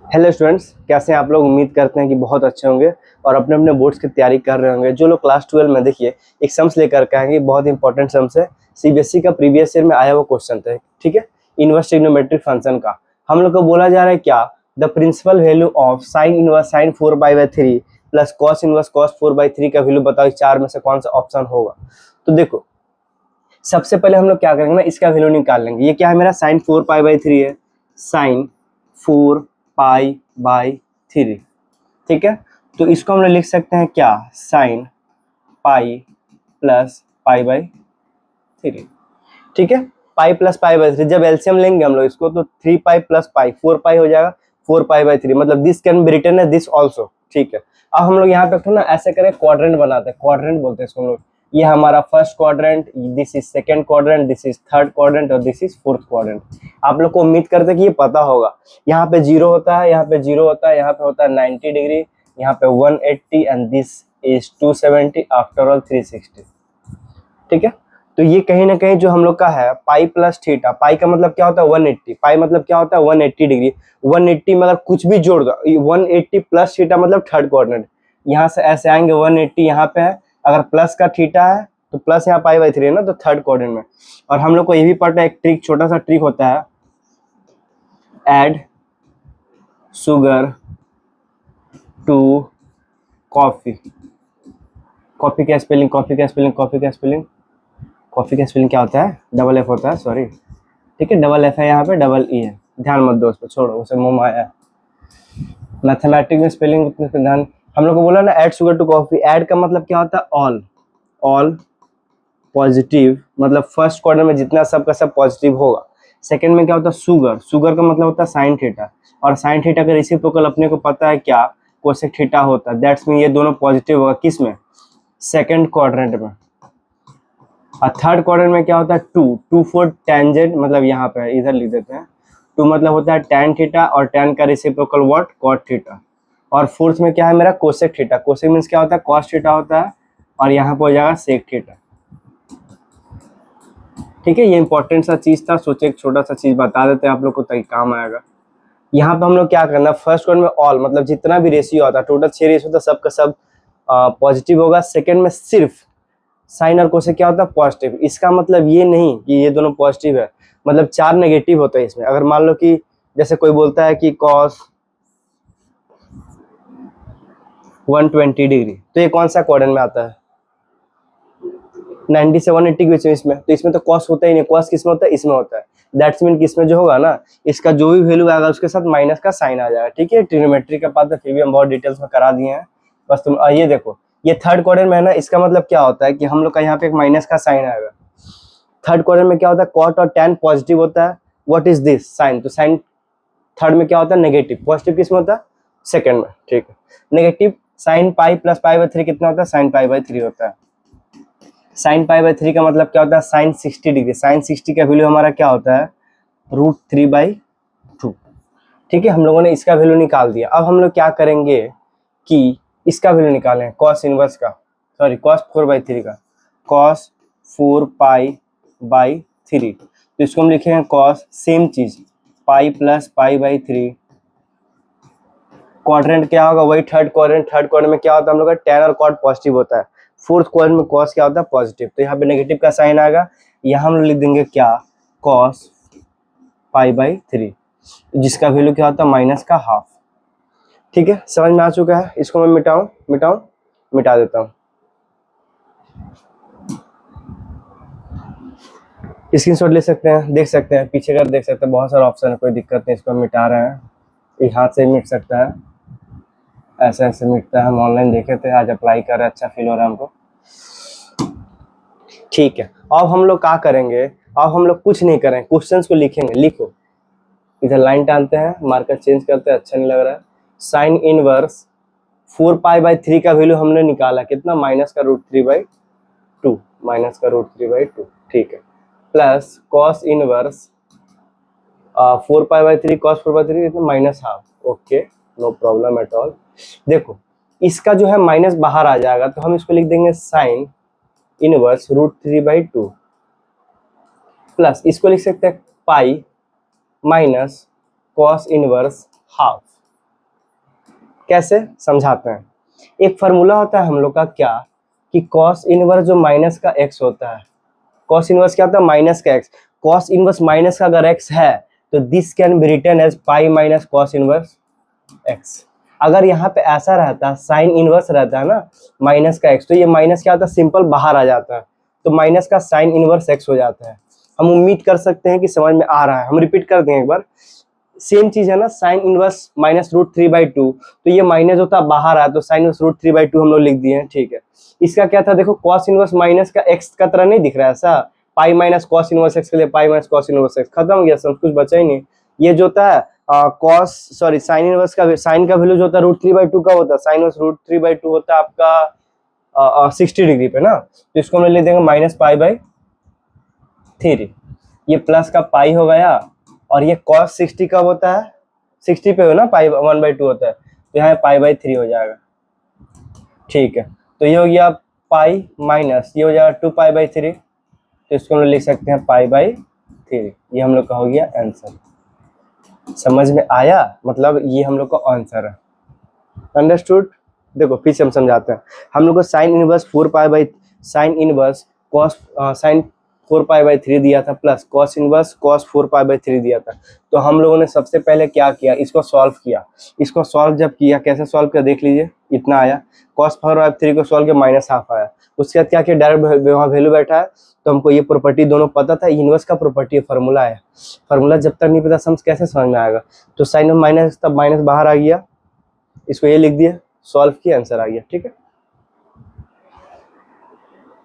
Hello students, कैसे हैं आप लोग। उम्मीद करते हैं कि बहुत अच्छे होंगे और अपने अपने बोर्ड्स की तैयारी कर रहे होंगे। जो लोग क्लास 12 में देखिए एक सम्स लेकर के आएंगे, बहुत इंपॉर्टेंट सम्स है। सीबीएसई का प्रीवियस ईयर में आया हुआ क्वेश्चन था, ठीक है, इनवर्स ट्रिग्नोमेट्रिक फंक्शन का। हम लोग को बोला जा रहा है क्या, the principal value of sine inverse sine 4/3 plus cos inverse cos 4/3 का वैल्यू बताओ, इस चार में से कौन सा ऑप्शन होगा। तो देखो, सबसे पहले हम लोग क्या करेंगे ना, इसका वैल्यू निकाल लेंगे। ये क्या है, मेरा साइन 4π/3 है, साइन 4π/3, ठीक है। तो इसको हम लोग लिख सकते हैं क्या, साइन पाई प्लस π/3, ठीक है। पाई प्लस π/3, जब एलसीएम लेंगे हम लोग इसको तो 3π प्लस पाई 4π हो जाएगा, 4π/3, मतलब this can be written as this also, ठीक है। अब हम लोग यहाँ पे ना ऐसे करें, क्वाड्रेंट बनाते हैं, क्वाड्रेंट बोलते हैं इसको हम लोग। ये हमारा first quadrant, this is second quadrant, this is third quadrant और दिस इज फोर्थ क्वाड्रेंट। आप लोग को उम्मीद करते हैं कि ये पता होगा। यहाँ पे 0 होता है, यहाँ पे 0 होता है, यहाँ पे होता है 90 डिग्री, यहाँ पे 180 and this is 270, after all 360, ठीक है। तो ये कहीं ना कहीं जो हम लोग का है पाई प्लस थीटा, पाई का मतलब क्या होता है 180, पाई मतलब क्या होता है 180 डिग्री। 180 में अगर कुछ भी जोड़ दो, 180 प्लस थीटा मतलब थर्ड क्वाड्रेंट। यहाँ से ऐसे आएंगे 180 यहाँ पे है, अगर प्लस का थीटा है तो प्लस यहाँ π/3 है ना, तो थर्ड क्वाड्रेंट में। और हम लोग को ये भी पता है, एक ट्रिक, छोटा सा ट्रिक होता है, add sugar to coffee. Coffee का स्पेलिंग, कॉफी का स्पेलिंग, कॉफी का स्पेलिंग, कॉफी का स्पेलिंग क्या होता है, डबल एफ होता है, सॉरी, ठीक है, डबल एफ है, यहाँ पे डबल ई है, ध्यान मत दो उस पर, छोड़ो, उसे मुंह में आया। मैथमेटिक्स में स्पेलिंग उतने पे ध्यान। हम लोग को बोला ना add sugar to coffee, add का मतलब क्या होता है ऑल, ऑल पॉजिटिव, मतलब फर्स्ट क्वार्टर में जितना सब का सब पॉजिटिव होगा। सेकंड में क्या होता है शुगर, शुगर का मतलब होता है साइन थीटा, और साइन थीटा का रेसिप्रोकल अपने को पता है क्या, कोसेक थीटा होता है। दैट्स मीन ये दोनों पॉजिटिव होगा, किस में, सेकंड क्वाड्रेंट में। और थर्ड क्वाड्रेंट में क्या होता है 2 फॉर टेंजेंट, मतलब यहाँ पे इधर लिख देते हैं, 2 मतलब होता है tan थीटा, और tan का रेसिप्रोकल व्हाट, cot थीटा। और फोर्थ में क्या है मेरा, कोसेक थीटा, कोसेक मीन्स क्या होता है cos थीटा होता है, और यहाँ पे हो जाएगा सेक थीटा, ठीक है। ये इंपॉर्टेंट सा चीज था, सोचे एक छोटा सा चीज बता देते हैं आप लोग को ताकि काम आएगा। यहाँ पे हम लोग क्या करना, फर्स्ट क्वाड्रेंट में ऑल मतलब जितना भी रेशियो आता है, टोटल 6 रेशियो था, सबका सब पॉजिटिव होगा। सेकेंड में सिर्फ साइन और कोसेक क्या होता है पॉजिटिव। इसका मतलब ये नहीं कि ये दोनों पॉजिटिव है, मतलब 4 नेगेटिव होता है इसमें। अगर मान लो कि जैसे कोई बोलता है कि कॉस 120 डिग्री, तो ये कौन सा क्वाड्रेंट में आता है, 90 से 180 के बीच में इसमें, तो इसमें तो कॉस होता ही नहीं। कॉस किस में होता है, इसमें होता है। दैट्स मीन किसमें जो होगा ना, इसका जो भी वैल्यू आएगा उसके साथ माइनस का साइन आ जाएगा, ठीक है। ट्रिग्नोमेट्री का पार्ट है, फिर भी हम बहुत डिटेल्स में करा दिए हैं, बस तुम ये देखो, ये थर्ड क्वाड्रेंट में है ना, इसका मतलब क्या होता है कि हम लोग का यहाँ पे एक माइनस का साइन आएगा। थर्ड क्वाड्रेंट में क्या होता है, कॉट और टैन पॉजिटिव होता है। व्हाट इज दिस, साइन, तो साइन थर्ड में क्या होता है नेगेटिव, पॉजिटिव किस में होता है सेकंड में, ठीक है। नेगेटिव साइन पाई प्लस π/3 कितना होता है, साइन π/3 होता है। साइन π/3 का मतलब क्या होता है, साइन 60 डिग्री, साइन 60 का वैल्यू हमारा क्या होता है, √3/2, ठीक है। हम लोगों ने इसका वैल्यू निकाल दिया। अब हम लोग क्या करेंगे कि इसका वैल्यू निकालें, कॉस इनवर्स का, सॉरी कॉस 4/3 का, कॉस 4π/3, तो इसको हम लिखेंगे कॉस, सेम चीज पाई प्लस π/3। क्वाड्रेंट क्या होगा, वही थर्ड क्वाड्रेंट। थर्ड क्वाड्रेंट में क्या होता है हम लोग का, टैन और कॉट पॉजिटिव होता है। फोर्थ क्वाड्रेंट में कॉस क्या होता है पॉजिटिव, तो यहाँ पे नेगेटिव का साइन आएगा। यहाँ हम लोग लिख देंगे क्या, कॉस π/3, जिसका वैल्यू क्या होता है माइनस का हाफ, ठीक है। समझ में आ चुका है। इसको मैं मिटा देता हूँ। स्क्रीनशॉट ले सकते हैं, देख सकते हैं, पीछे कर देख सकते हैं, बहुत सारा ऑप्शन है, कोई दिक्कत नहीं। इसको हम मिटा रहे हैं, ये हाथ से मिट सकता है, ऐसे ऐसे मिटता है, हम ऑनलाइन देखे थे, आज अप्लाई कर रहे हैं, अच्छा फील हो रहा है हमको, ठीक है। अब हम लोग क्या करेंगे, अब हम लोग कुछ नहीं करें, क्वेश्चंस को लिखेंगे। लिखो, इधर लाइन टानते हैं, मार्कर चेंज करते हैं, अच्छा नहीं लग रहा है। साइन इनवर्स 4π/3 का वैल्यू हमने निकाला कितना, माइनस का √3/2, माइनस का √3/2, ठीक है, प्लस कॉस इनवर्स 4π/3, कॉस 4/3 इतना minus half, okay, no problem at all. देखो इसका जो है माइनस बाहर आ जाएगा, तो हम इसको लिख देंगे साइन इनवर्स √3/2, प्लस इसको लिख सकते हैं पाई माइनस कॉस इनवर्स हाफ। कैसे समझाते हैं, एक फार्मूला होता है हम लोग का क्या, कि कॉस इनवर्स जो माइनस का एक्स होता है, कॉस इनवर्स क्या होता है, माइनस का एक्स, कॉस इनवर्स माइनस का अगर एक्स है तो this can be written as pi minus cos inverse x. अगर यहाँ पे ऐसा रहता है, साइन इनवर्स रहता है ना माइनस का एक्स, तो ये माइनस क्या होता है, सिंपल बाहर आ जाता है, तो माइनस का साइन इनवर्स एक्स हो जाता है। हम उम्मीद कर सकते हैं कि समझ में आ रहा है। हम रिपीट कर दें एक बार, सेम चीज है ना, साइन इनवर्स माइनस रूट 3/2, तो ये माइनस होता है बाहर आया, तो साइन इनवर्स रूट 3/2 हम लोग लिख दिए हैं, ठीक है। इसका क्या था, देखो कॉस इनवर्स माइनस का एक्स का तरह नहीं दिख रहा है ऐसा, पाई माइनस कॉस इनवर्स एक्स के लिए पाई माइनस कॉस इनवर्स एक्स, खत्म हो गया, सब कुछ बचा ही नहीं। ये जो होता है कॉस सॉरी साइन इनवर्स का, साइन का वैल्यू जो होता है रूट 3/2 का होता है, साइन इनवर्स रूट 3/2 होता है आपका 60 डिग्री पे ना, तो इसको हम लिख देंगे माइनस पाई/3, ये प्लस का पाई हो गया, और ये cos 60 कब होता है, 60 पे हो ना, पाई 1/2 होता है, तो यहाँ पाई/3 हो जाएगा, ठीक है। तो ये हो गया पाई माइनस, ये हो जाएगा 2 पाई/3, तो इसको हम लोग लिख सकते हैं पाई/3, ये हम लोग का हो गया आंसर। समझ में आया, मतलब ये हम लोग का आंसर है, अंडरस्टूड। देखो फिर से हम समझाते हैं, हम लोग को साइन इनवर्स 4 पाई/3 दिया था, प्लस कॉस इनवर्स cos 4 पाई/3 दिया था। तो हम लोगों ने सबसे पहले क्या किया, इसको सॉल्व किया। इसको सॉल्व जब किया, कैसे सॉल्व किया देख लीजिए, इतना आया, cos 4/3 को सॉल्व किया, माइनस हाफ आया। उसके बाद क्या किया, डायरेक्ट वहाँ वैल्यू बैठा है, तो हमको ये प्रॉपर्टी दोनों पता था, इनवर्स का प्रॉपर्टी फार्मूला है, फार्मूला जब तक नहीं पता हम कैसे समझ में आएगा। तो साइन ऑफ माइनस, तब माइनस बाहर आ गया, इसको ये लिख दिया, सॉल्व किया, आंसर आ गया, ठीक है।